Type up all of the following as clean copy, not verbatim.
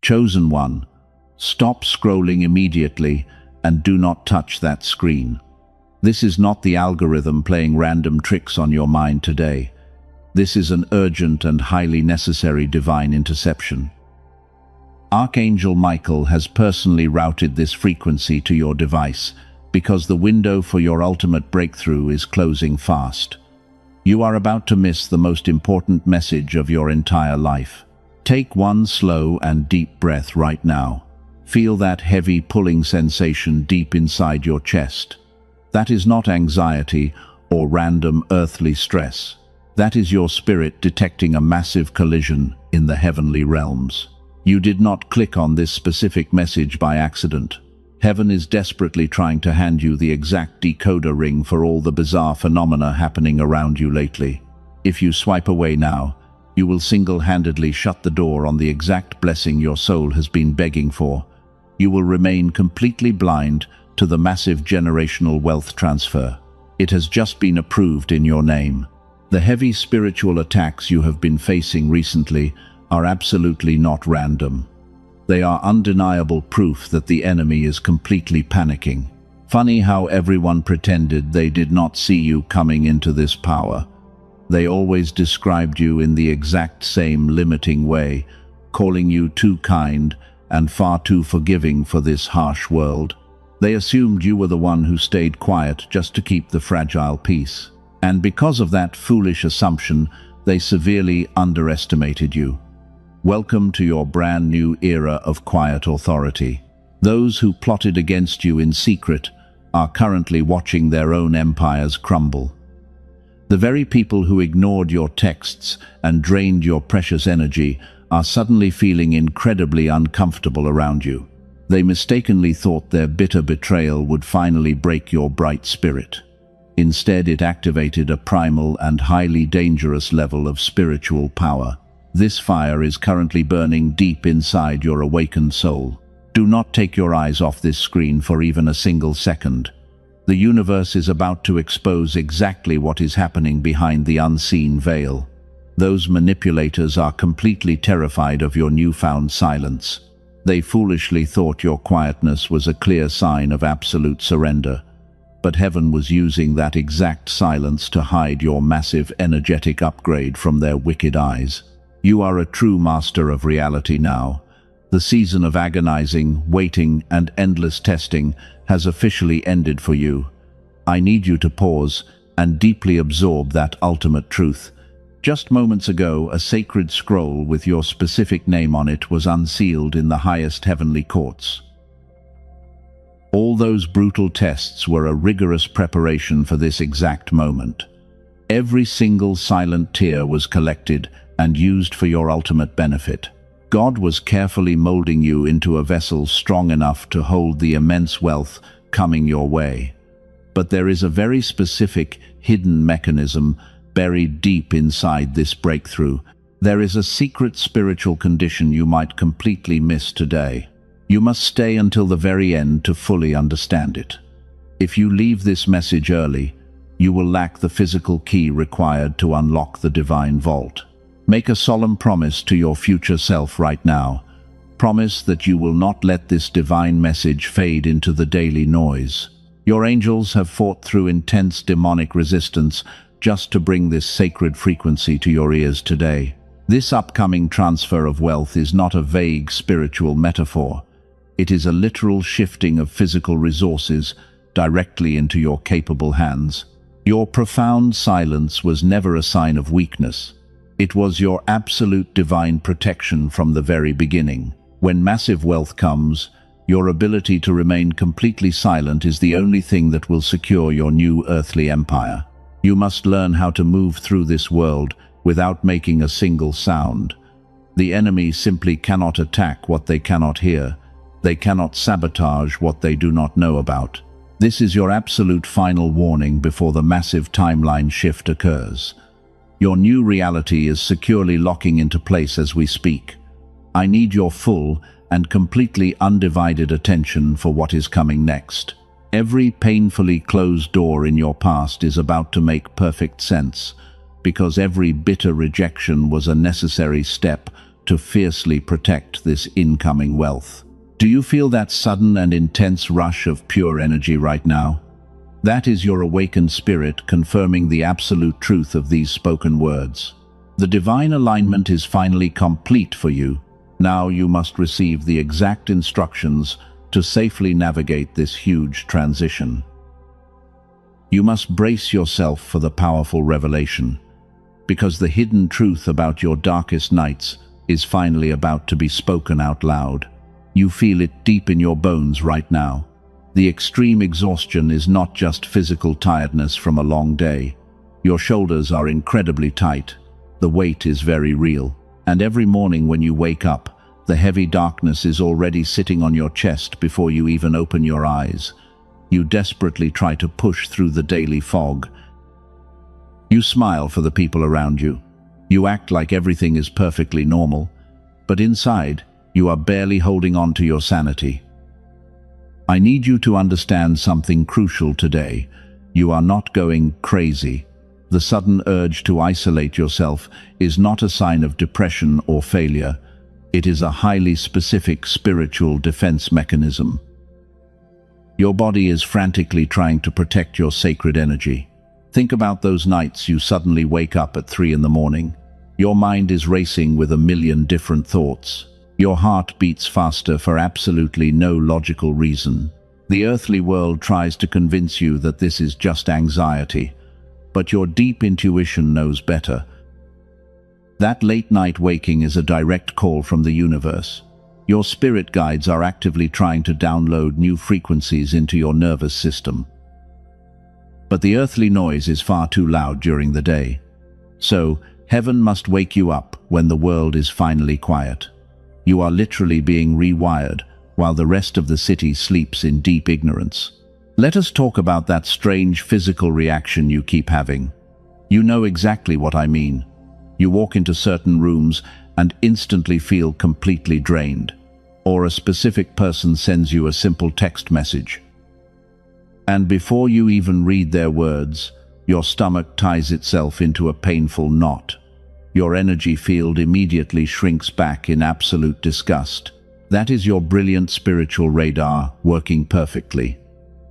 Chosen one, stop scrolling immediately and do not touch that screen. This is not the algorithm playing random tricks on your mind today. This is an urgent and highly necessary divine interception. Archangel Michael has personally routed this frequency to your device because the window for your ultimate breakthrough is closing fast. You are about to miss the most important message of your entire life. Take one slow and deep breath right now. Feel that heavy pulling sensation deep inside your chest. That is not anxiety or random earthly stress. That is your spirit detecting a massive collision in the heavenly realms. You did not click on this specific message by accident. Heaven is desperately trying to hand you the exact decoder ring for all the bizarre phenomena happening around you lately. If you swipe away now, you will single-handedly shut the door on the exact blessing your soul has been begging for. You will remain completely blind to the massive generational wealth transfer. It has just been approved in your name. The heavy spiritual attacks you have been facing recently are absolutely not random. They are undeniable proof that the enemy is completely panicking. Funny how everyone pretended they did not see you coming into this power. They always described you in the exact same limiting way, calling you too kind and far too forgiving for this harsh world. They assumed you were the one who stayed quiet just to keep the fragile peace. And because of that foolish assumption, they severely underestimated you. Welcome to your brand new era of quiet authority. Those who plotted against you in secret are currently watching their own empires crumble. The very people who ignored your texts and drained your precious energy are suddenly feeling incredibly uncomfortable around you. They mistakenly thought their bitter betrayal would finally break your bright spirit. Instead, it activated a primal and highly dangerous level of spiritual power. This fire is currently burning deep inside your awakened soul. Do not take your eyes off this screen for even a single second. The universe is about to expose exactly what is happening behind the unseen veil. Those manipulators are completely terrified of your newfound silence. They foolishly thought your quietness was a clear sign of absolute surrender. But heaven was using that exact silence to hide your massive energetic upgrade from their wicked eyes. You are a true master of reality now. The season of agonizing, waiting, and endless testing has officially ended for you. I need you to pause and deeply absorb that ultimate truth. Just moments ago, a sacred scroll with your specific name on it was unsealed in the highest heavenly courts. All those brutal tests were a rigorous preparation for this exact moment. Every single silent tear was collected and used for your ultimate benefit. God was carefully molding you into a vessel strong enough to hold the immense wealth coming your way. But there is a very specific, hidden mechanism buried deep inside this breakthrough. There is a secret spiritual condition you might completely miss today. You must stay until the very end to fully understand it. If you leave this message early, you will lack the physical key required to unlock the divine vault. Make a solemn promise to your future self right now. Promise that you will not let this divine message fade into the daily noise. Your angels have fought through intense demonic resistance just to bring this sacred frequency to your ears today. This upcoming transfer of wealth is not a vague spiritual metaphor. It is a literal shifting of physical resources directly into your capable hands. Your profound silence was never a sign of weakness. It was your absolute divine protection from the very beginning. When massive wealth comes, your ability to remain completely silent is the only thing that will secure your new earthly empire. You must learn how to move through this world without making a single sound. The enemy simply cannot attack what they cannot hear. They cannot sabotage what they do not know about. This is your absolute final warning before the massive timeline shift occurs. Your new reality is securely locking into place as we speak. I need your full and completely undivided attention for what is coming next. Every painfully closed door in your past is about to make perfect sense, because every bitter rejection was a necessary step to fiercely protect this incoming wealth. Do you feel that sudden and intense rush of pure energy right now? That is your awakened spirit confirming the absolute truth of these spoken words. The divine alignment is finally complete for you. Now you must receive the exact instructions to safely navigate this huge transition. You must brace yourself for the powerful revelation, because the hidden truth about your darkest nights is finally about to be spoken out loud. You feel it deep in your bones right now. The extreme exhaustion is not just physical tiredness from a long day. Your shoulders are incredibly tight. The weight is very real. And every morning when you wake up, the heavy darkness is already sitting on your chest before you even open your eyes. You desperately try to push through the daily fog. You smile for the people around you. You act like everything is perfectly normal, but inside, you are barely holding on to your sanity. I need you to understand something crucial today. You are not going crazy. The sudden urge to isolate yourself is not a sign of depression or failure. It is a highly specific spiritual defense mechanism. Your body is frantically trying to protect your sacred energy. Think about those nights you suddenly wake up at 3 in the morning. Your mind is racing with a million different thoughts. Your heart beats faster for absolutely no logical reason. The earthly world tries to convince you that this is just anxiety, but your deep intuition knows better. That late-night waking is a direct call from the universe. Your spirit guides are actively trying to download new frequencies into your nervous system. But the earthly noise is far too loud during the day. So, heaven must wake you up when the world is finally quiet. You are literally being rewired while the rest of the city sleeps in deep ignorance. Let us talk about that strange physical reaction you keep having. You know exactly what I mean. You walk into certain rooms and instantly feel completely drained, or a specific person sends you a simple text message. And before you even read their words, your stomach ties itself into a painful knot. Your energy field immediately shrinks back in absolute disgust. That is your brilliant spiritual radar working perfectly.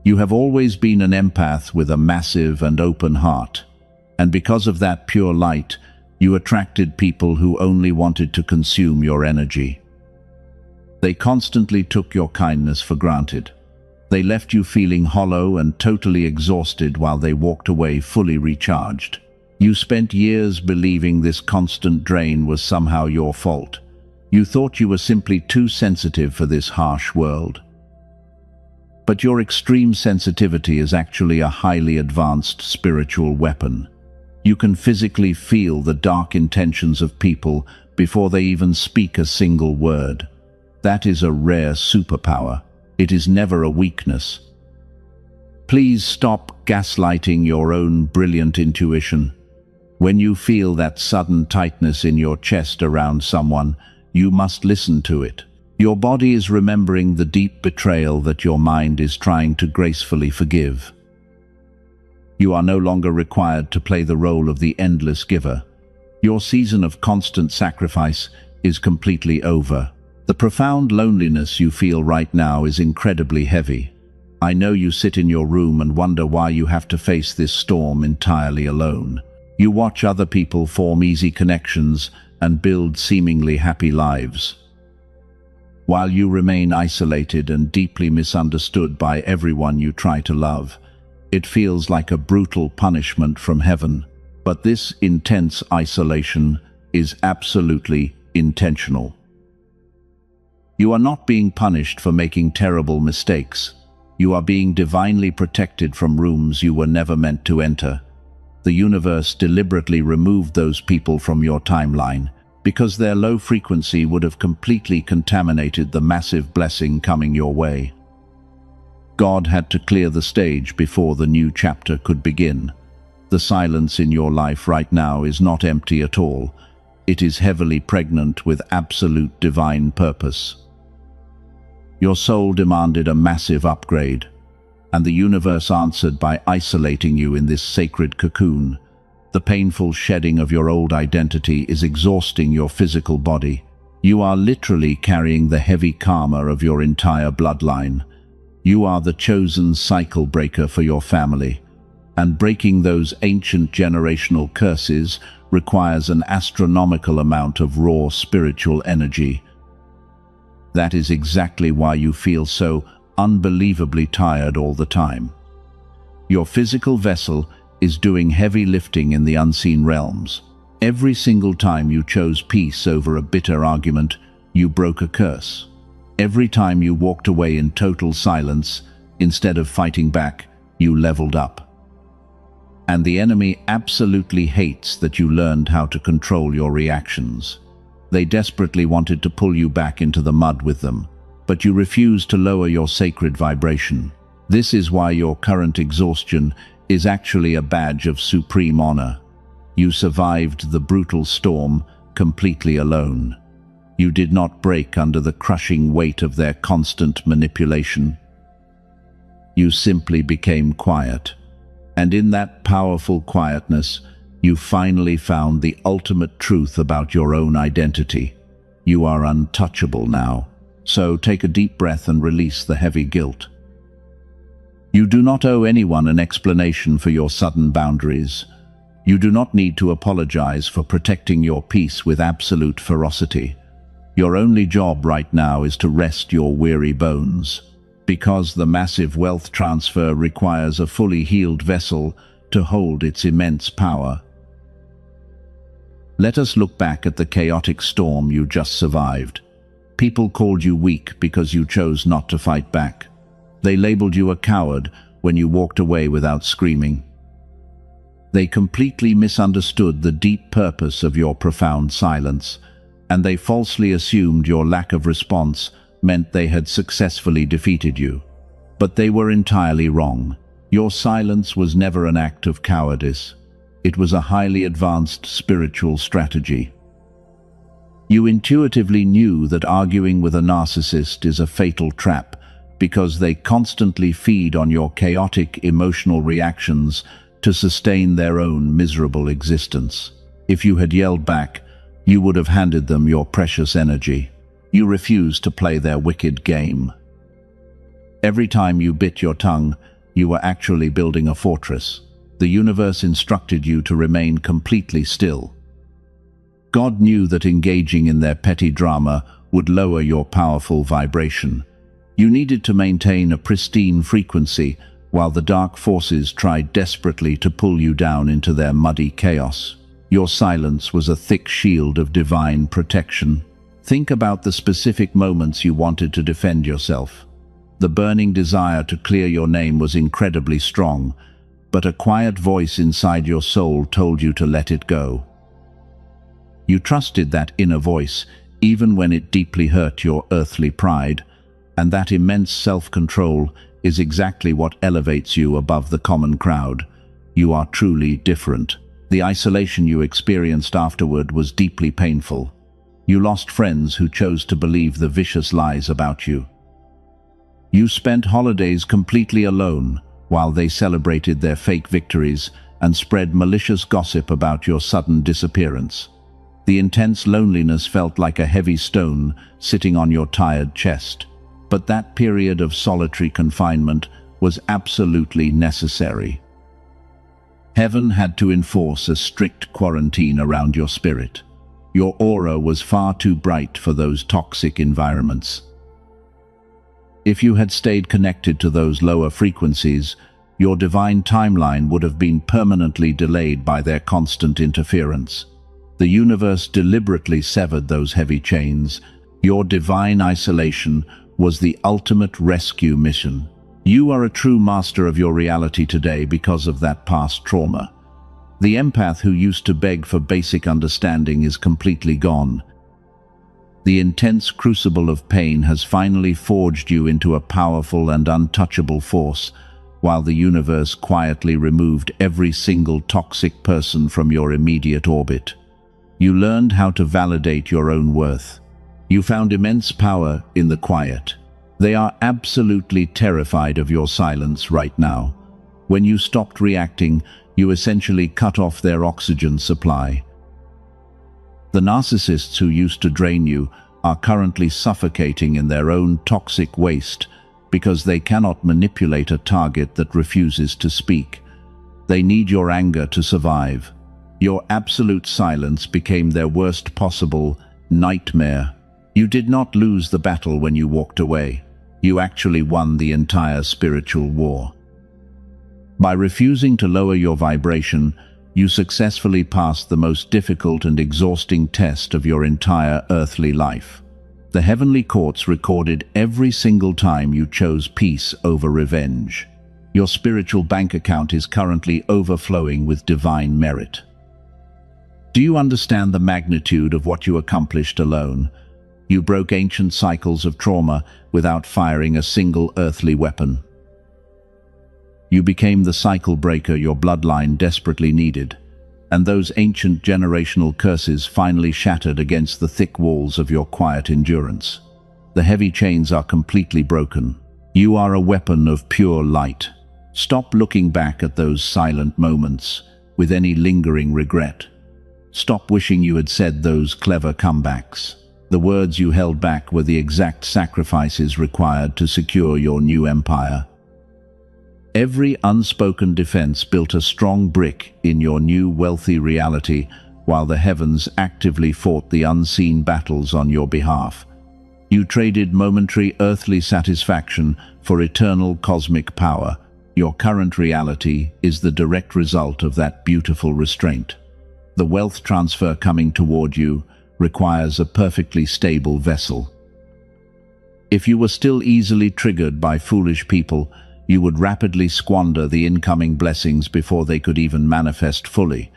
You have always been an empath with a massive and open heart. And because of that pure light, you attracted people who only wanted to consume your energy. They constantly took your kindness for granted. They left you feeling hollow and totally exhausted while they walked away fully recharged. You spent years believing this constant drain was somehow your fault. You thought you were simply too sensitive for this harsh world. But your extreme sensitivity is actually a highly advanced spiritual weapon. You can physically feel the dark intentions of people before they even speak a single word. That is a rare superpower. It is never a weakness. Please stop gaslighting your own brilliant intuition. When you feel that sudden tightness in your chest around someone, you must listen to it. Your body is remembering the deep betrayal that your mind is trying to gracefully forgive. You are no longer required to play the role of the endless giver. Your season of constant sacrifice is completely over. The profound loneliness you feel right now is incredibly heavy. I know you sit in your room and wonder why you have to face this storm entirely alone. You watch other people form easy connections and build seemingly happy lives, while you remain isolated and deeply misunderstood by everyone you try to love. It feels like a brutal punishment from heaven, but this intense isolation is absolutely intentional. You are not being punished for making terrible mistakes. You are being divinely protected from rooms you were never meant to enter. The universe deliberately removed those people from your timeline because their low frequency would have completely contaminated the massive blessing coming your way. God had to clear the stage before the new chapter could begin. The silence in your life right now is not empty at all. It is heavily pregnant with absolute divine purpose. Your soul demanded a massive upgrade, and the universe answered by isolating you in this sacred cocoon. The painful shedding of your old identity is exhausting your physical body. You are literally carrying the heavy karma of your entire bloodline. You are the chosen cycle breaker for your family, and breaking those ancient generational curses requires an astronomical amount of raw spiritual energy. That is exactly why you feel so unbelievably tired all the time. Your physical vessel is doing heavy lifting in the unseen realms. Every single time you chose peace over a bitter argument, you broke a curse. Every time you walked away in total silence, instead of fighting back, you leveled up. And the enemy absolutely hates that you learned how to control your reactions. They desperately wanted to pull you back into the mud with them, but you refused to lower your sacred vibration. This is why your current exhaustion is actually a badge of supreme honor. You survived the brutal storm completely alone. You did not break under the crushing weight of their constant manipulation. You simply became quiet. And in that powerful quietness, you finally found the ultimate truth about your own identity. You are untouchable now. So take a deep breath and release the heavy guilt. You do not owe anyone an explanation for your sudden boundaries. You do not need to apologize for protecting your peace with absolute ferocity. Your only job right now is to rest your weary bones, because the massive wealth transfer requires a fully healed vessel to hold its immense power. Let us look back at the chaotic storm you just survived. People called you weak because you chose not to fight back. They labeled you a coward when you walked away without screaming. They completely misunderstood the deep purpose of your profound silence, and they falsely assumed your lack of response meant they had successfully defeated you. But they were entirely wrong. Your silence was never an act of cowardice. It was a highly advanced spiritual strategy. You intuitively knew that arguing with a narcissist is a fatal trap because they constantly feed on your chaotic emotional reactions to sustain their own miserable existence. If you had yelled back, you would have handed them your precious energy. You refused to play their wicked game. Every time you bit your tongue, you were actually building a fortress. The universe instructed you to remain completely still. God knew that engaging in their petty drama would lower your powerful vibration. You needed to maintain a pristine frequency while the dark forces tried desperately to pull you down into their muddy chaos. Your silence was a thick shield of divine protection. Think about the specific moments you wanted to defend yourself. The burning desire to clear your name was incredibly strong, but a quiet voice inside your soul told you to let it go. You trusted that inner voice, even when it deeply hurt your earthly pride, and that immense self-control is exactly what elevates you above the common crowd. You are truly different. The isolation you experienced afterward was deeply painful. You lost friends who chose to believe the vicious lies about you. You spent holidays completely alone while they celebrated their fake victories and spread malicious gossip about your sudden disappearance. The intense loneliness felt like a heavy stone sitting on your tired chest. But that period of solitary confinement was absolutely necessary. Heaven had to enforce a strict quarantine around your spirit. Your aura was far too bright for those toxic environments. If you had stayed connected to those lower frequencies, your divine timeline would have been permanently delayed by their constant interference. The universe deliberately severed those heavy chains. Your divine isolation was the ultimate rescue mission. You are a true master of your reality today because of that past trauma. The empath who used to beg for basic understanding is completely gone. The intense crucible of pain has finally forged you into a powerful and untouchable force, while the universe quietly removed every single toxic person from your immediate orbit. You learned how to validate your own worth. You found immense power in the quiet. They are absolutely terrified of your silence right now. When you stopped reacting, you essentially cut off their oxygen supply. The narcissists who used to drain you are currently suffocating in their own toxic waste because they cannot manipulate a target that refuses to speak. They need your anger to survive. Your absolute silence became their worst possible nightmare. You did not lose the battle when you walked away. You actually won the entire spiritual war. By refusing to lower your vibration, you successfully passed the most difficult and exhausting test of your entire earthly life. The heavenly courts recorded every single time you chose peace over revenge. Your spiritual bank account is currently overflowing with divine merit. Do you understand the magnitude of what you accomplished alone? You broke ancient cycles of trauma without firing a single earthly weapon. You became the cycle breaker your bloodline desperately needed, and those ancient generational curses finally shattered against the thick walls of your quiet endurance. The heavy chains are completely broken. You are a weapon of pure light. Stop looking back at those silent moments with any lingering regret. Stop wishing you had said those clever comebacks. The words you held back were the exact sacrifices required to secure your new empire. Every unspoken defense built a strong brick in your new wealthy reality, while the heavens actively fought the unseen battles on your behalf. You traded momentary earthly satisfaction for eternal cosmic power. Your current reality is the direct result of that beautiful restraint. The wealth transfer coming toward you requires a perfectly stable vessel. If you were still easily triggered by foolish people, you would rapidly squander the incoming blessings before they could even manifest fully.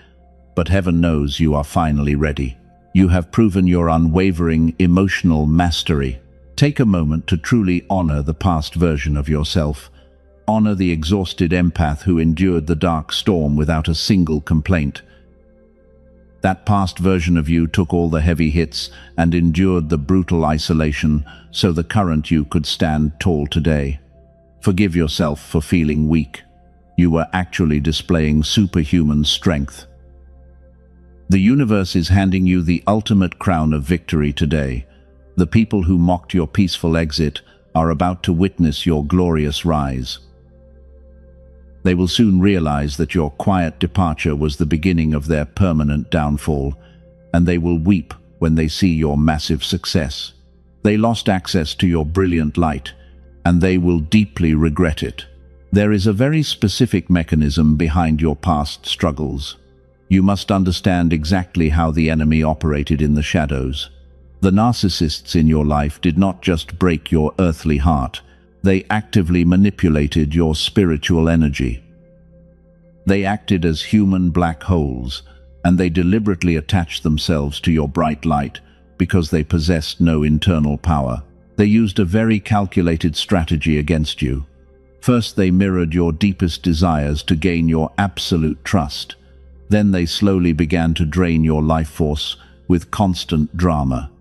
But heaven knows you are finally ready. You have proven your unwavering emotional mastery. Take a moment to truly honor the past version of yourself. Honor the exhausted empath who endured the dark storm without a single complaint. That past version of you took all the heavy hits and endured the brutal isolation so the current you could stand tall today. Forgive yourself for feeling weak. You were actually displaying superhuman strength. The universe is handing you the ultimate crown of victory today. The people who mocked your peaceful exit are about to witness your glorious rise. They will soon realize that your quiet departure was the beginning of their permanent downfall, and they will weep when they see your massive success. They lost access to your brilliant light, and they will deeply regret it. There is a very specific mechanism behind your past struggles. You must understand exactly how the enemy operated in the shadows. The narcissists in your life did not just break your earthly heart, they actively manipulated your spiritual energy. They acted as human black holes, and they deliberately attached themselves to your bright light because they possessed no internal power. They used a very calculated strategy against you. First, they mirrored your deepest desires to gain your absolute trust. Then they slowly began to drain your life force with constant drama.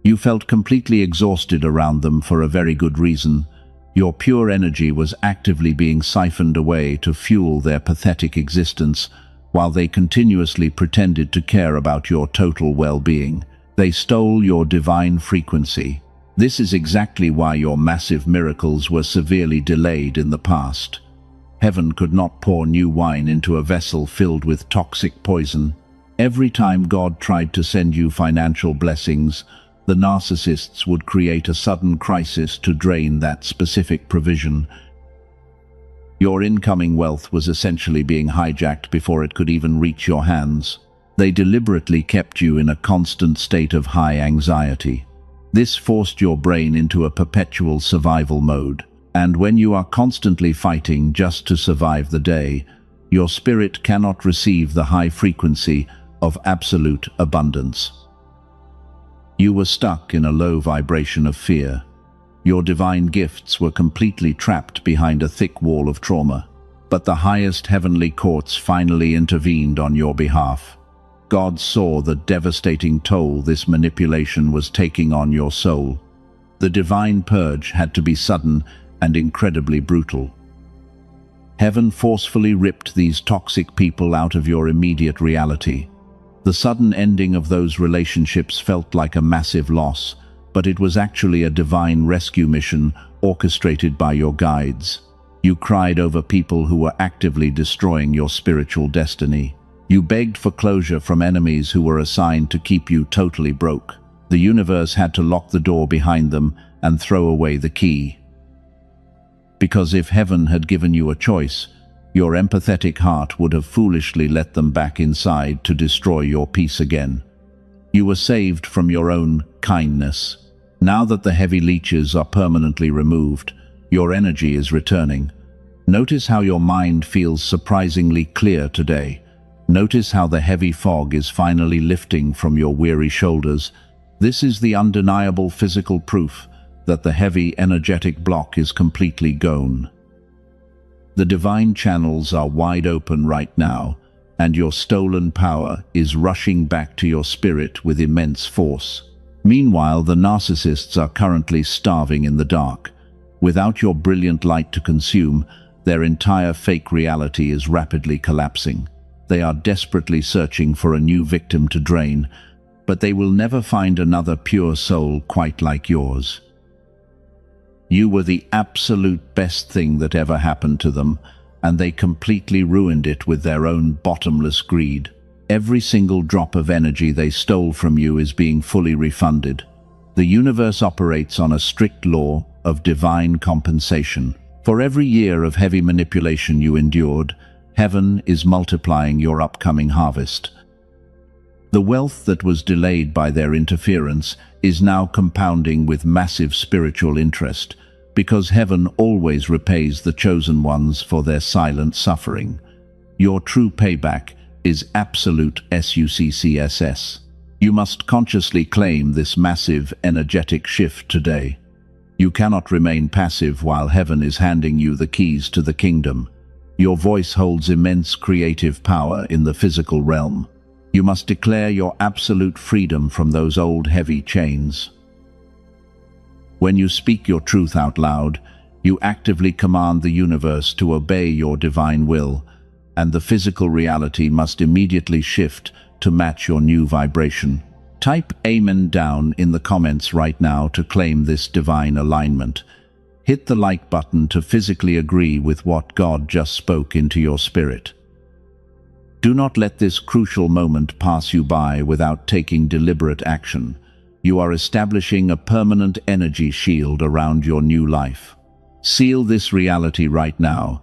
You felt completely exhausted around them for a very good reason. Your pure energy was actively being siphoned away to fuel their pathetic existence, while they continuously pretended to care about your total well-being. They stole your divine frequency. This is exactly why your massive miracles were severely delayed in the past. Heaven could not pour new wine into a vessel filled with toxic poison. Every time God tried to send you financial blessings, the narcissists would create a sudden crisis to drain that specific provision. Your incoming wealth was essentially being hijacked before it could even reach your hands. They deliberately kept you in a constant state of high anxiety. This forced your brain into a perpetual survival mode. And when you are constantly fighting just to survive the day, your spirit cannot receive the high frequency of absolute abundance. You were stuck in a low vibration of fear. Your divine gifts were completely trapped behind a thick wall of trauma. But the highest heavenly courts finally intervened on your behalf. God saw the devastating toll this manipulation was taking on your soul. The divine purge had to be sudden and incredibly brutal. Heaven forcefully ripped these toxic people out of your immediate reality. The sudden ending of those relationships felt like a massive loss, but it was actually a divine rescue mission orchestrated by your guides. You cried over people who were actively destroying your spiritual destiny. You begged for closure from enemies who were assigned to keep you totally broke. The universe had to lock the door behind them and throw away the key. Because if heaven had given you a choice, your empathetic heart would have foolishly let them back inside to destroy your peace again. You were saved from your own kindness. Now that the heavy leeches are permanently removed, your energy is returning. Notice how your mind feels surprisingly clear today. Notice how the heavy fog is finally lifting from your weary shoulders. This is the undeniable physical proof that the heavy energetic block is completely gone. The divine channels are wide open right now, and your stolen power is rushing back to your spirit with immense force. Meanwhile, the narcissists are currently starving in the dark. Without your brilliant light to consume, their entire fake reality is rapidly collapsing. They are desperately searching for a new victim to drain, but they will never find another pure soul quite like yours. You were the absolute best thing that ever happened to them, and they completely ruined it with their own bottomless greed. Every single drop of energy they stole from you is being fully refunded. The universe operates on a strict law of divine compensation. For every year of heavy manipulation you endured, heaven is multiplying your upcoming harvest. The wealth that was delayed by their interference is now compounding with massive spiritual interest, because heaven always repays the chosen ones for their silent suffering. Your true payback is absolute success. You must consciously claim this massive energetic shift today. You cannot remain passive while heaven is handing you the keys to the kingdom. Your voice holds immense creative power in the physical realm. You must declare your absolute freedom from those old heavy chains. When you speak your truth out loud, you actively command the universe to obey your divine will, and the physical reality must immediately shift to match your new vibration. Type Amen down in the comments right now to claim this divine alignment. Hit the like button to physically agree with what God just spoke into your spirit. Do not let this crucial moment pass you by without taking deliberate action. You are establishing a permanent energy shield around your new life. Seal this reality right now,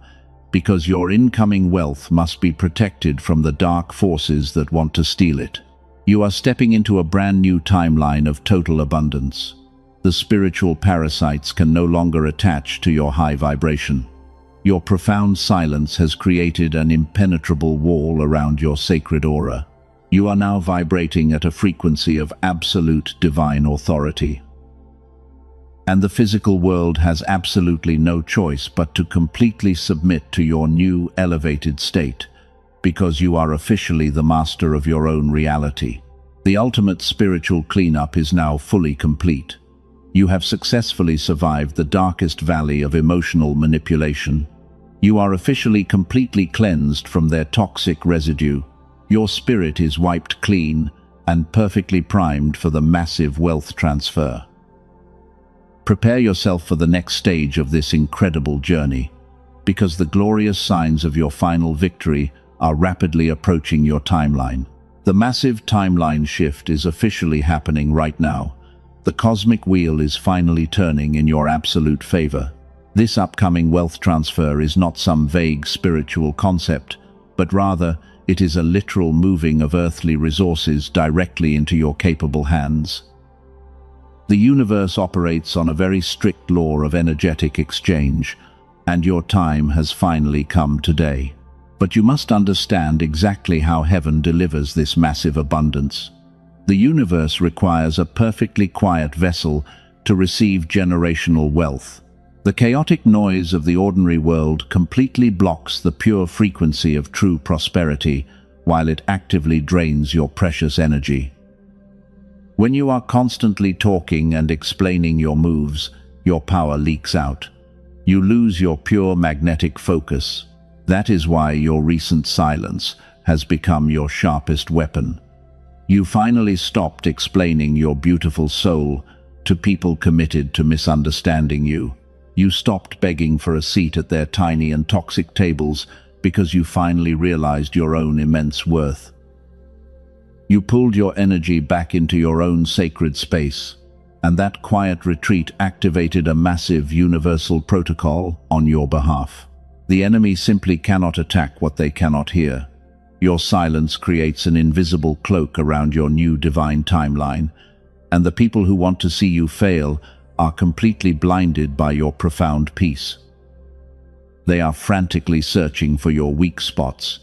because your incoming wealth must be protected from the dark forces that want to steal it. You are stepping into a brand new timeline of total abundance. The spiritual parasites can no longer attach to your high vibration. Your profound silence has created an impenetrable wall around your sacred aura. You are now vibrating at a frequency of absolute divine authority. And the physical world has absolutely no choice but to completely submit to your new elevated state, because you are officially the master of your own reality. The ultimate spiritual cleanup is now fully complete. You have successfully survived the darkest valley of emotional manipulation. You are officially completely cleansed from their toxic residue. Your spirit is wiped clean and perfectly primed for the massive wealth transfer. Prepare yourself for the next stage of this incredible journey, because the glorious signs of your final victory are rapidly approaching your timeline. The massive timeline shift is officially happening right now. The cosmic wheel is finally turning in your absolute favor. This upcoming wealth transfer is not some vague spiritual concept, but rather it is a literal moving of earthly resources directly into your capable hands. The universe operates on a very strict law of energetic exchange, and your time has finally come today. But you must understand exactly how heaven delivers this massive abundance. The universe requires a perfectly quiet vessel to receive generational wealth. The chaotic noise of the ordinary world completely blocks the pure frequency of true prosperity, while it actively drains your precious energy. When you are constantly talking and explaining your moves, your power leaks out. You lose your pure magnetic focus. That is why your recent silence has become your sharpest weapon. You finally stopped explaining your beautiful soul to people committed to misunderstanding you. You stopped begging for a seat at their tiny and toxic tables because you finally realized your own immense worth. You pulled your energy back into your own sacred space, and that quiet retreat activated a massive universal protocol on your behalf. The enemy simply cannot attack what they cannot hear. Your silence creates an invisible cloak around your new divine timeline, and the people who want to see you fail are completely blinded by your profound peace. They are frantically searching for your weak spots,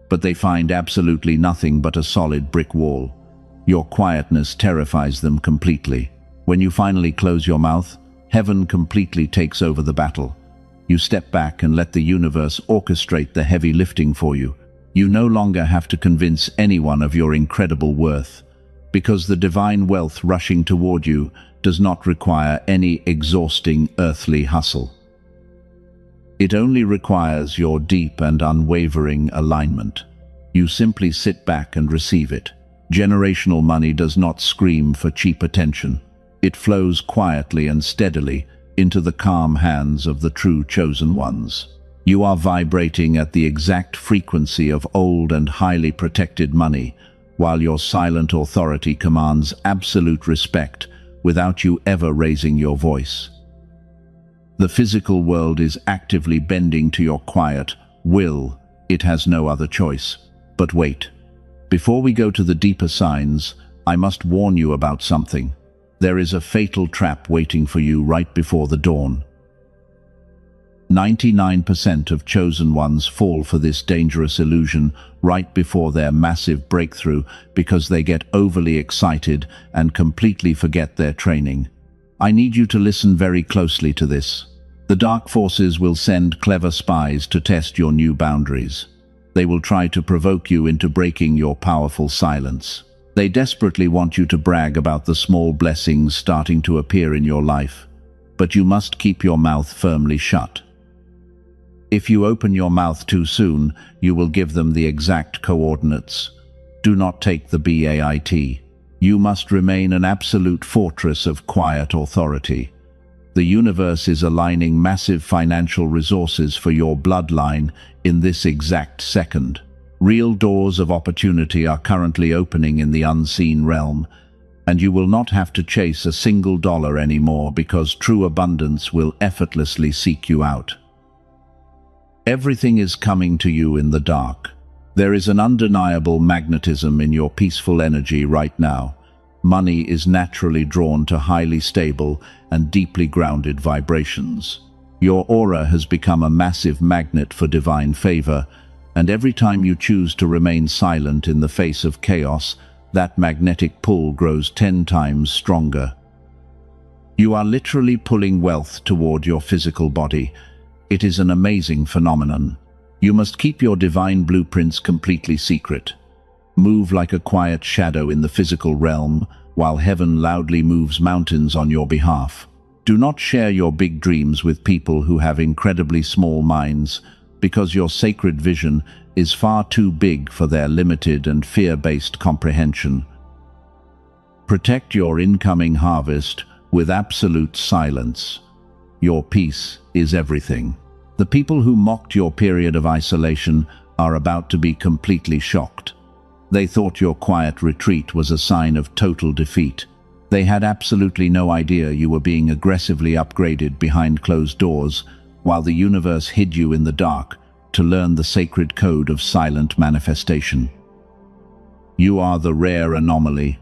but they find absolutely nothing but a solid brick wall. Your quietness terrifies them completely. When you finally close your mouth, heaven completely takes over the battle. You step back and let the universe orchestrate the heavy lifting for you. You no longer have to convince anyone of your incredible worth, because the divine wealth rushing toward you does not require any exhausting earthly hustle. It only requires your deep and unwavering alignment. You simply sit back and receive it. Generational money does not scream for cheap attention. It flows quietly and steadily into the calm hands of the true chosen ones. You are vibrating at the exact frequency of old and highly protected money, while your silent authority commands absolute respect without you ever raising your voice. The physical world is actively bending to your quiet will. It has no other choice. But wait. Before we go to the deeper signs, I must warn you about something. There is a fatal trap waiting for you right before the dawn. 99% of chosen ones fall for this dangerous illusion right before their massive breakthrough because they get overly excited and completely forget their training. I need you to listen very closely to this. The dark forces will send clever spies to test your new boundaries. They will try to provoke you into breaking your powerful silence. They desperately want you to brag about the small blessings starting to appear in your life, but you must keep your mouth firmly shut. If you open your mouth too soon, you will give them the exact coordinates. Do not take the bait. You must remain an absolute fortress of quiet authority. The universe is aligning massive financial resources for your bloodline in this exact second. Real doors of opportunity are currently opening in the unseen realm, and you will not have to chase a single dollar anymore because true abundance will effortlessly seek you out. Everything is coming to you in the dark. There is an undeniable magnetism in your peaceful energy right now. Money is naturally drawn to highly stable and deeply grounded vibrations. Your aura has become a massive magnet for divine favor, and every time you choose to remain silent in the face of chaos, that magnetic pull grows 10 times stronger. You are literally pulling wealth toward your physical body. It is an amazing phenomenon. You must keep your divine blueprints completely secret. Move like a quiet shadow in the physical realm, while heaven loudly moves mountains on your behalf. Do not share your big dreams with people who have incredibly small minds, because your sacred vision is far too big for their limited and fear-based comprehension. Protect your incoming harvest with absolute silence. Your peace is everything. The people who mocked your period of isolation are about to be completely shocked. They thought your quiet retreat was a sign of total defeat. They had absolutely no idea you were being aggressively upgraded behind closed doors, while the universe hid you in the dark to learn the sacred code of silent manifestation. You are the rare anomaly.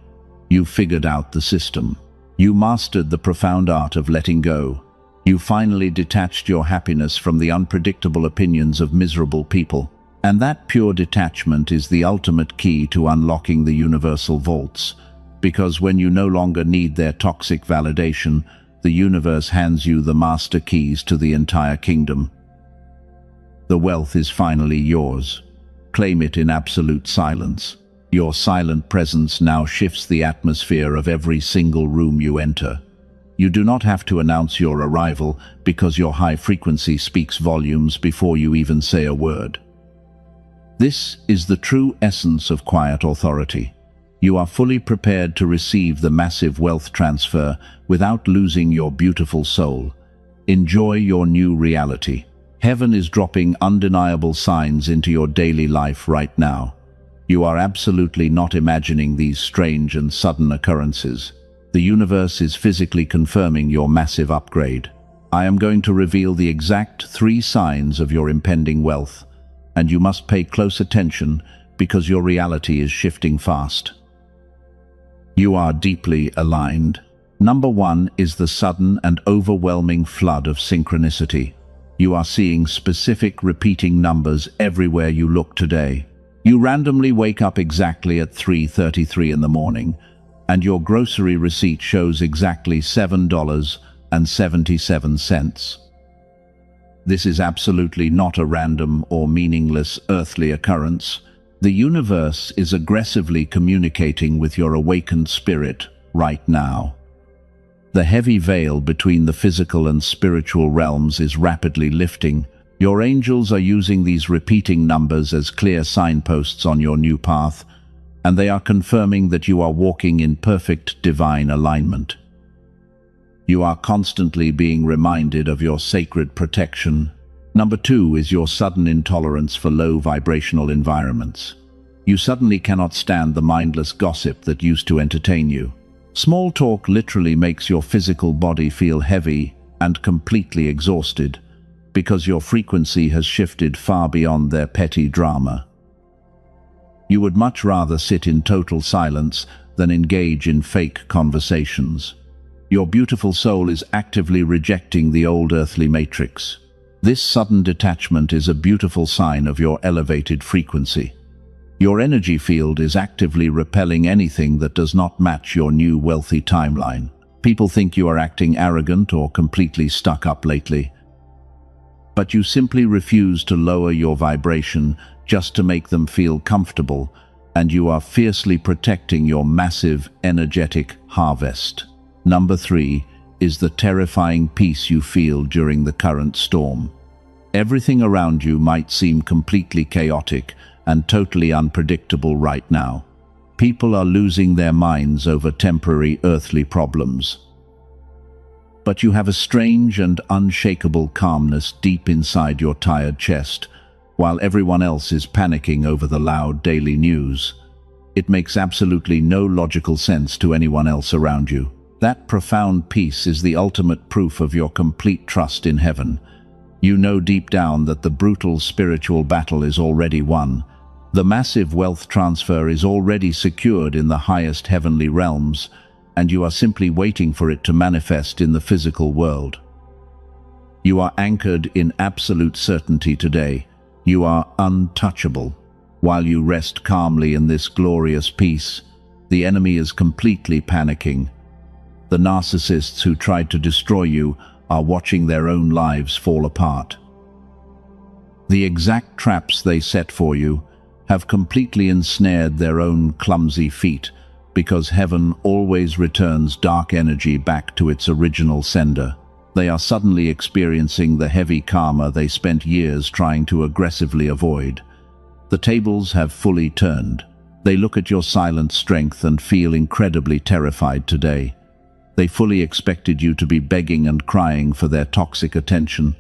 You figured out the system. You mastered the profound art of letting go. You finally detached your happiness from the unpredictable opinions of miserable people. And that pure detachment is the ultimate key to unlocking the universal vaults, because when you no longer need their toxic validation, the universe hands you the master keys to the entire kingdom. The wealth is finally yours. Claim it in absolute silence. Your silent presence now shifts the atmosphere of every single room you enter. You do not have to announce your arrival because your high frequency speaks volumes before you even say a word. This is the true essence of quiet authority. You are fully prepared to receive the massive wealth transfer without losing your beautiful soul. Enjoy your new reality. Heaven is dropping undeniable signs into your daily life right now. You are absolutely not imagining these strange and sudden occurrences. The universe is physically confirming your massive upgrade. I am going to reveal the exact 3 signs of your impending wealth, and you must pay close attention because your reality is shifting fast. You are deeply aligned. Number 1 is the sudden and overwhelming flood of synchronicity. You are seeing specific repeating numbers everywhere you look today. You randomly wake up exactly at 3:33 in the morning, and your grocery receipt shows exactly $7.77. This is absolutely not a random or meaningless earthly occurrence. The universe is aggressively communicating with your awakened spirit right now. The heavy veil between the physical and spiritual realms is rapidly lifting. Your angels are using these repeating numbers as clear signposts on your new path, and they are confirming that you are walking in perfect divine alignment. You are constantly being reminded of your sacred protection. Number 2 is your sudden intolerance for low vibrational environments. You suddenly cannot stand the mindless gossip that used to entertain you. Small talk literally makes your physical body feel heavy and completely exhausted because your frequency has shifted far beyond their petty drama. You would much rather sit in total silence than engage in fake conversations. Your beautiful soul is actively rejecting the old earthly matrix. This sudden detachment is a beautiful sign of your elevated frequency. Your energy field is actively repelling anything that does not match your new wealthy timeline. People think you are acting arrogant or completely stuck up lately, but you simply refuse to lower your vibration just to make them feel comfortable, and you are fiercely protecting your massive, energetic harvest. Number 3 is the terrifying peace you feel during the current storm. Everything around you might seem completely chaotic and totally unpredictable right now. People are losing their minds over temporary earthly problems. But you have a strange and unshakable calmness deep inside your tired chest, while everyone else is panicking over the loud daily news. It makes absolutely no logical sense to anyone else around you. That profound peace is the ultimate proof of your complete trust in heaven. You know deep down that the brutal spiritual battle is already won. The massive wealth transfer is already secured in the highest heavenly realms, and you are simply waiting for it to manifest in the physical world. You are anchored in absolute certainty today. You are untouchable. While you rest calmly in this glorious peace, the enemy is completely panicking. The narcissists who tried to destroy you are watching their own lives fall apart. The exact traps they set for you have completely ensnared their own clumsy feet, because heaven always returns dark energy back to its original sender. They are suddenly experiencing the heavy karma they spent years trying to aggressively avoid. The tables have fully turned. They look at your silent strength and feel incredibly terrified today. They fully expected you to be begging and crying for their toxic attention.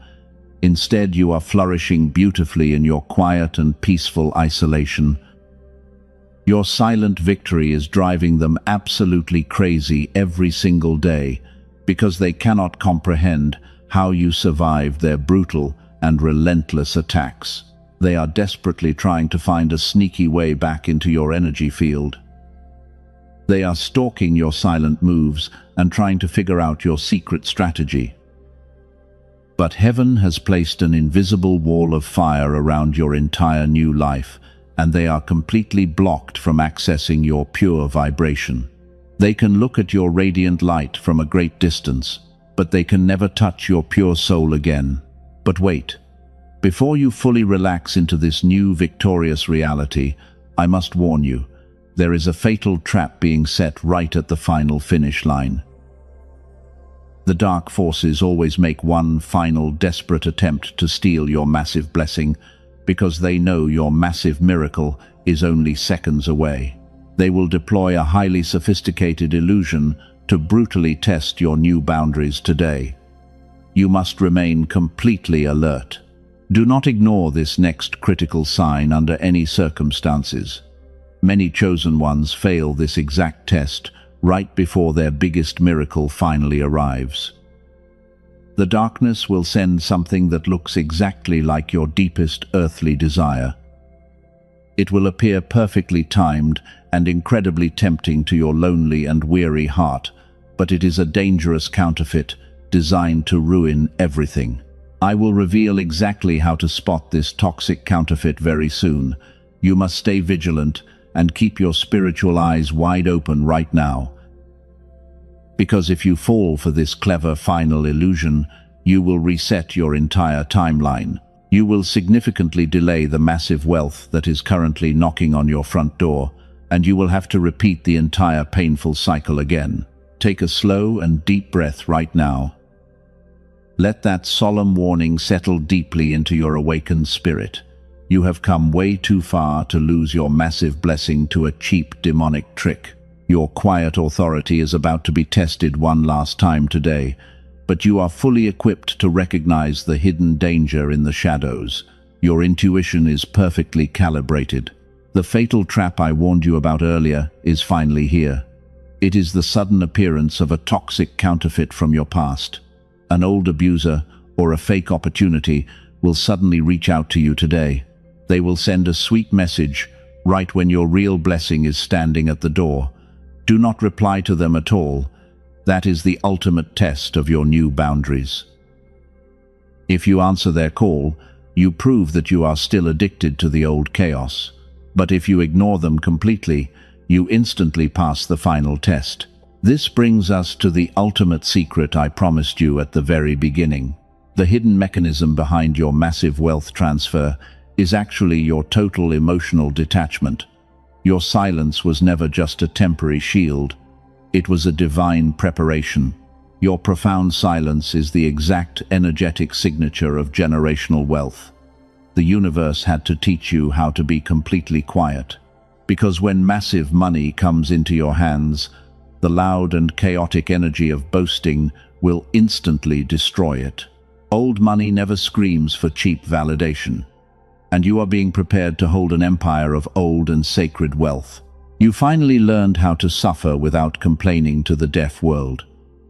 Instead, you are flourishing beautifully in your quiet and peaceful isolation. Your silent victory is driving them absolutely crazy every single day, because they cannot comprehend how you survived their brutal and relentless attacks. They are desperately trying to find a sneaky way back into your energy field. They are stalking your silent moves and trying to figure out your secret strategy. But heaven has placed an invisible wall of fire around your entire new life, and they are completely blocked from accessing your pure vibration. They can look at your radiant light from a great distance, but they can never touch your pure soul again. But wait, before you fully relax into this new victorious reality, I must warn you, there is a fatal trap being set right at the final finish line. The dark forces always make one final desperate attempt to steal your massive blessing, because they know your massive miracle is only seconds away. They will deploy a highly sophisticated illusion to brutally test your new boundaries today. You must remain completely alert. Do not ignore this next critical sign under any circumstances. Many chosen ones fail this exact test right before their biggest miracle finally arrives. The darkness will send something that looks exactly like your deepest earthly desire. It will appear perfectly timed and incredibly tempting to your lonely and weary heart, but it is a dangerous counterfeit designed to ruin everything. I will reveal exactly how to spot this toxic counterfeit very soon. You must stay vigilant and keep your spiritual eyes wide open right now. Because if you fall for this clever final illusion, you will reset your entire timeline. You will significantly delay the massive wealth that is currently knocking on your front door, and you will have to repeat the entire painful cycle again. Take a slow and deep breath right now. Let that solemn warning settle deeply into your awakened spirit. You have come way too far to lose your massive blessing to a cheap demonic trick. Your quiet authority is about to be tested one last time today, but you are fully equipped to recognize the hidden danger in the shadows. Your intuition is perfectly calibrated. The fatal trap I warned you about earlier is finally here. It is the sudden appearance of a toxic counterfeit from your past. An old abuser or a fake opportunity will suddenly reach out to you today. They will send a sweet message right when your real blessing is standing at the door. Do not reply to them at all. That is the ultimate test of your new boundaries. If you answer their call, you prove that you are still addicted to the old chaos. But if you ignore them completely, you instantly pass the final test. This brings us to the ultimate secret I promised you at the very beginning. The hidden mechanism behind your massive wealth transfer is actually your total emotional detachment. Your silence was never just a temporary shield. It was a divine preparation. Your profound silence is the exact energetic signature of generational wealth. The universe had to teach you how to be completely quiet. Because when massive money comes into your hands, the loud and chaotic energy of boasting will instantly destroy it. Old money never screams for cheap validation. And you are being prepared to hold an empire of old and sacred wealth. You finally learned how to suffer without complaining to the deaf world.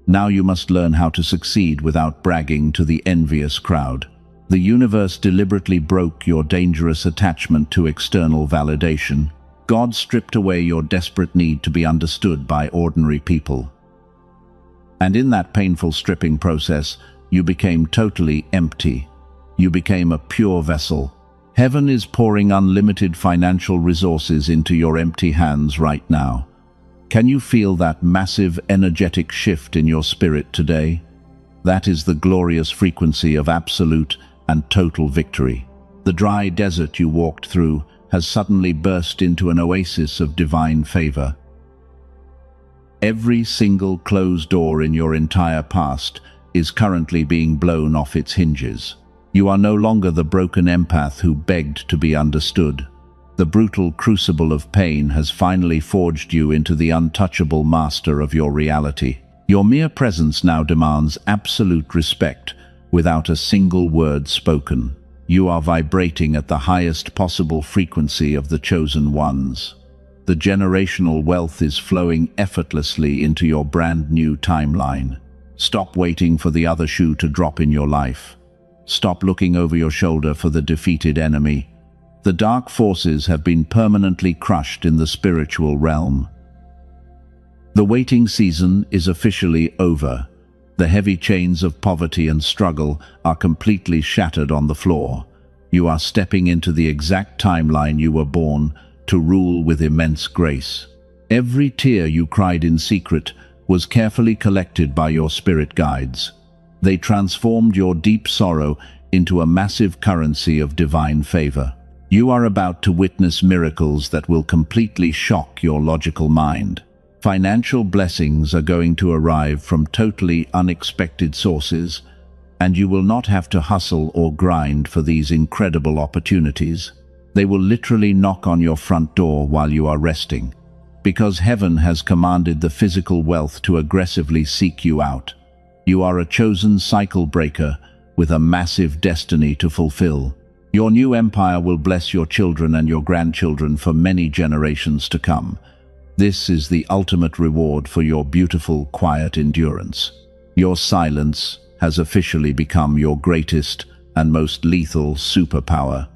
Now you must learn how to succeed without bragging to the envious crowd. The universe deliberately broke your dangerous attachment to external validation. God stripped away your desperate need to be understood by ordinary people. And in that painful stripping process, you became totally empty. You became a pure vessel. Heaven is pouring unlimited financial resources into your empty hands right now. Can you feel that massive energetic shift in your spirit today? That is the glorious frequency of absolute and total victory. The dry desert you walked through has suddenly burst into an oasis of divine favor. Every single closed door in your entire past is currently being blown off its hinges. You are no longer the broken empath who begged to be understood. The brutal crucible of pain has finally forged you into the untouchable master of your reality. Your mere presence now demands absolute respect without a single word spoken. You are vibrating at the highest possible frequency of the chosen ones. The generational wealth is flowing effortlessly into your brand new timeline. Stop waiting for the other shoe to drop in your life. Stop looking over your shoulder for the defeated enemy. The dark forces have been permanently crushed in the spiritual realm. The waiting season is officially over. The heavy chains of poverty and struggle are completely shattered on the floor. You are stepping into the exact timeline you were born to rule with immense grace. Every tear you cried in secret was carefully collected by your spirit guides. They transformed your deep sorrow into a massive currency of divine favor. You are about to witness miracles that will completely shock your logical mind. Financial blessings are going to arrive from totally unexpected sources, and you will not have to hustle or grind for these incredible opportunities. They will literally knock on your front door while you are resting. because heaven has commanded the physical wealth to aggressively seek you out. You are a chosen cycle breaker with a massive destiny to fulfill. Your new empire will bless your children and your grandchildren for many generations to come. This is the ultimate reward for your beautiful, quiet endurance. Your silence has officially become your greatest and most lethal superpower.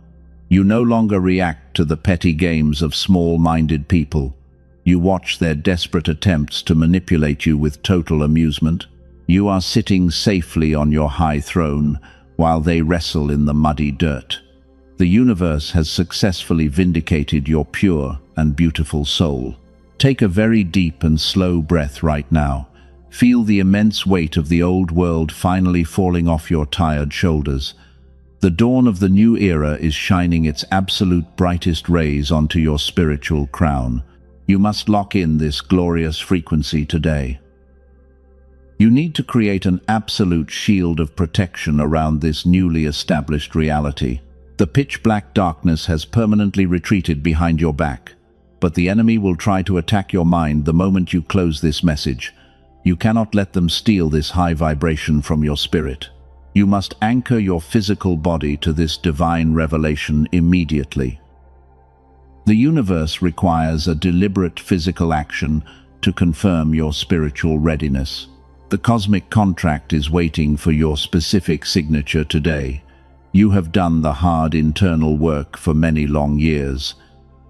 You no longer react to the petty games of small-minded people. You watch their desperate attempts to manipulate you with total amusement. You are sitting safely on your high throne while they wrestle in the muddy dirt. The universe has successfully vindicated your pure and beautiful soul. Take a very deep and slow breath right now. Feel the immense weight of the old world finally falling off your tired shoulders. The dawn of the new era is shining its absolute brightest rays onto your spiritual crown. You must lock in this glorious frequency today. You need to create an absolute shield of protection around this newly established reality. The pitch-black darkness has permanently retreated behind your back, but the enemy will try to attack your mind the moment you close this message. You cannot let them steal this high vibration from your spirit. You must anchor your physical body to this divine revelation immediately. The universe requires a deliberate physical action to confirm your spiritual readiness. The cosmic contract is waiting for your specific signature today. You have done the hard internal work for many long years.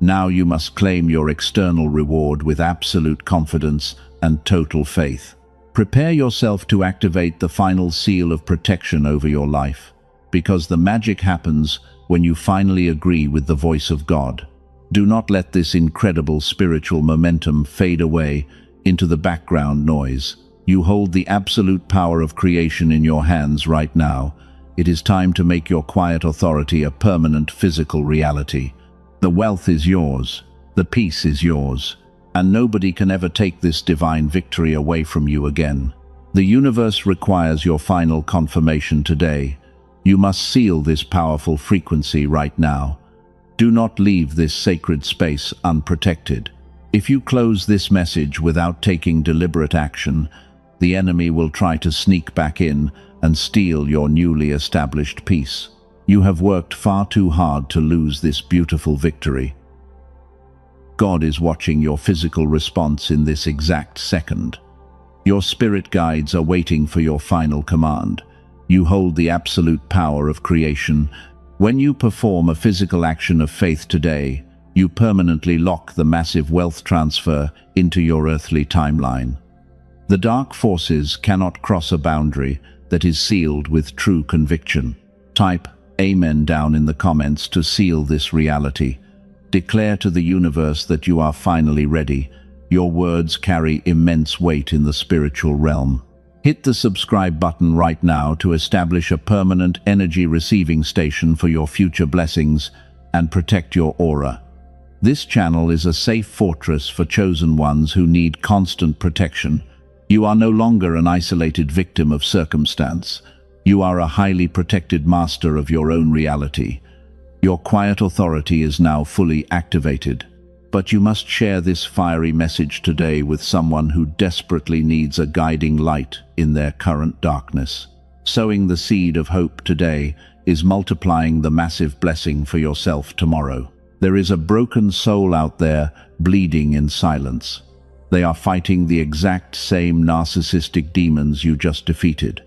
Now you must claim your external reward with absolute confidence and total faith. Prepare yourself to activate the final seal of protection over your life, because the magic happens when you finally agree with the voice of God. Do not let this incredible spiritual momentum fade away into the background noise. You hold the absolute power of creation in your hands right now. It is time to make your quiet authority a permanent physical reality. The wealth is yours, the peace is yours, and nobody can ever take this divine victory away from you again. The universe requires your final confirmation today. You must seal this powerful frequency right now. Do not leave this sacred space unprotected. If you close this message without taking deliberate action, the enemy will try to sneak back in and steal your newly established peace. You have worked far too hard to lose this beautiful victory. God is watching your physical response in this exact second. Your spirit guides are waiting for your final command. You hold the absolute power of creation. When you perform a physical action of faith today, you permanently lock the massive wealth transfer into your earthly timeline. The dark forces cannot cross a boundary that is sealed with true conviction. Type Amen down in the comments to seal this reality. Declare to the universe that you are finally ready. Your words carry immense weight in the spiritual realm. Hit the subscribe button right now to establish a permanent energy receiving station for your future blessings and protect your aura. This channel is a safe fortress for chosen ones who need constant protection. You are no longer an isolated victim of circumstance. You are a highly protected master of your own reality. Your quiet authority is now fully activated. But you must share this fiery message today with someone who desperately needs a guiding light in their current darkness. Sowing the seed of hope today is multiplying the massive blessing for yourself tomorrow. There is a broken soul out there bleeding in silence. They are fighting the exact same narcissistic demons you just defeated.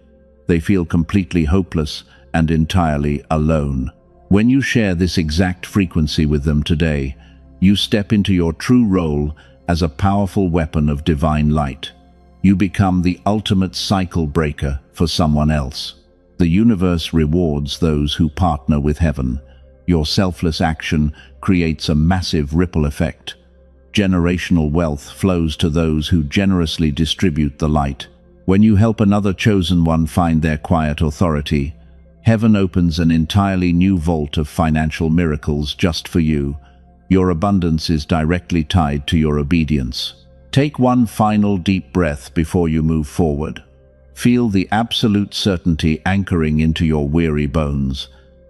They feel completely hopeless and entirely alone. When you share this exact frequency with them today, you step into your true role as a powerful weapon of divine light. You become the ultimate cycle breaker for someone else. The universe rewards those who partner with heaven. Your selfless action creates a massive ripple effect. Generational wealth flows to those who generously distribute the light. When you help another chosen one find their quiet authority, heaven opens an entirely new vault of financial miracles just for you. Your abundance is directly tied to your obedience. Take one final deep breath before you move forward. Feel the absolute certainty anchoring into your weary bones.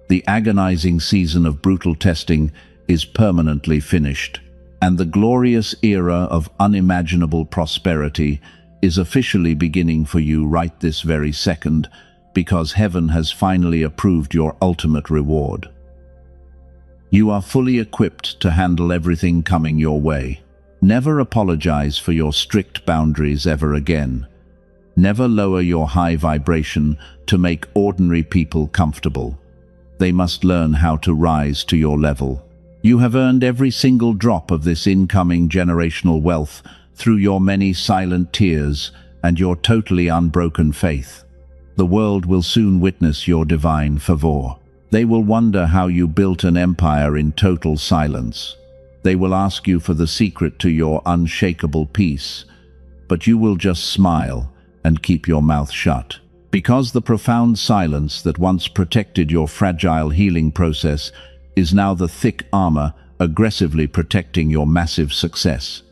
The agonizing season of brutal testing is permanently finished. And the glorious era of unimaginable prosperity is officially beginning for you right this very second, because heaven has finally approved your ultimate reward. You are fully equipped to handle everything coming your way. Never apologize for your strict boundaries ever again. Never lower your high vibration to make ordinary people comfortable. They must learn how to rise to your level. You have earned every single drop of this incoming generational wealth through your many silent tears and your totally unbroken faith. The world will soon witness your divine favor. They will wonder how you built an empire in total silence. They will ask you for the secret to your unshakable peace, but you will just smile and keep your mouth shut. Because the profound silence that once protected your fragile healing process is now the thick armor aggressively protecting your massive success.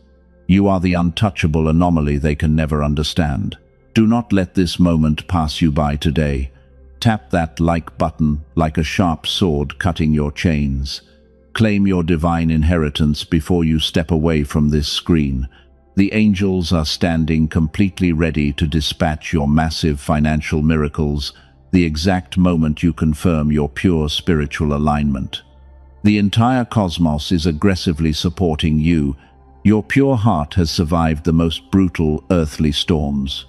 You are the untouchable anomaly they can never understand. Do not let this moment pass you by today. Tap that like button like a sharp sword cutting your chains. Claim your divine inheritance before you step away from this screen. The angels are standing completely ready to dispatch your massive financial miracles the exact moment you confirm your pure spiritual alignment. The entire cosmos is aggressively supporting you. Your pure heart has survived the most brutal earthly storms.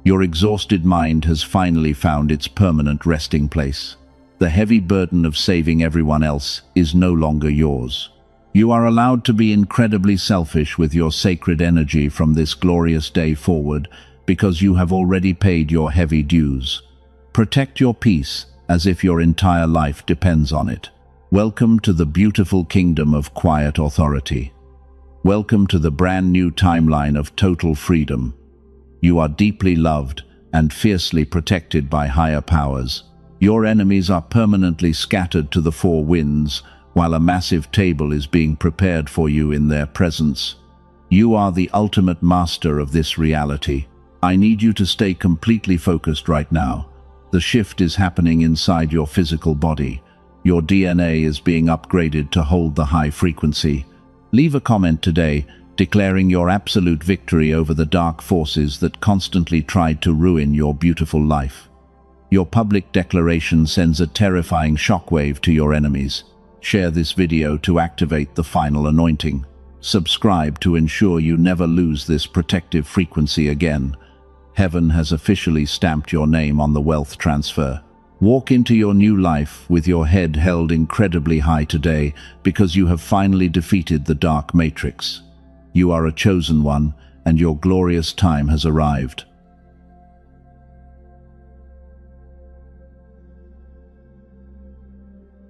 Your exhausted mind has finally found its permanent resting place. The heavy burden of saving everyone else is no longer yours. You are allowed to be incredibly selfish with your sacred energy from this glorious day forward because you have already paid your heavy dues. Protect your peace as if your entire life depends on it. Welcome to the beautiful kingdom of quiet authority. Welcome to the brand new timeline of total freedom. You are deeply loved and fiercely protected by higher powers. Your enemies are permanently scattered to the four winds, while a massive table is being prepared for you in their presence. You are the ultimate master of this reality. I need you to stay completely focused right now. The shift is happening inside your physical body. Your DNA is being upgraded to hold the high frequency. Leave a comment today declaring your absolute victory over the dark forces that constantly tried to ruin your beautiful life. Your public declaration sends a terrifying shockwave to your enemies. Share this video to activate the final anointing. Subscribe to ensure you never lose this protective frequency again. Heaven has officially stamped your name on the wealth transfer. Walk into your new life with your head held incredibly high today because you have finally defeated the dark matrix. You are a chosen one, and your glorious time has arrived.